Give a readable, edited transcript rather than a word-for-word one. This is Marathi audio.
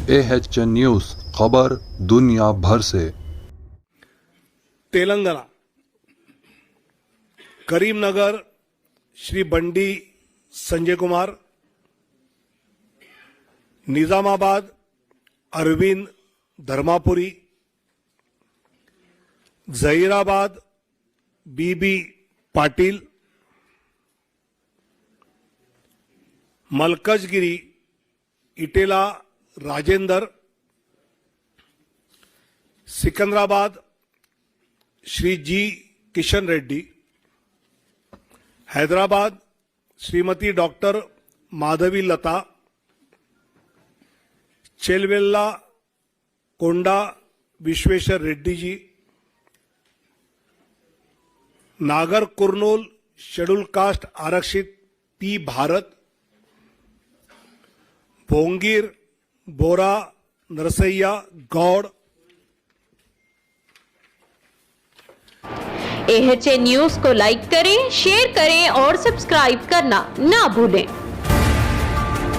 AHN न्यूज, खबर दुनिया भर से। तेलंगाना करीमनगर श्री बंडी संजय कुमार, निजामाबाद अरविंद धर्मापुरी, जहीराबाद बीबी पाटिल, मलकजगिरी इटेला राजेंदर, सिकंदराबाद श्री जी किशन रेड्डी, हैदराबाद श्रीमती डॉक्टर माधवी लता, चेलवेल्ला कोंडा विश्वेश्वर रेड्डी जी, नागर कुर्नूल शेड्यूल कास्ट आरक्षित पी भारत, भोंगीर बोरा नरसैया गौड़। AHN न्यूज को लाइक करें, शेयर करें और सब्सक्राइब करना ना भूलें।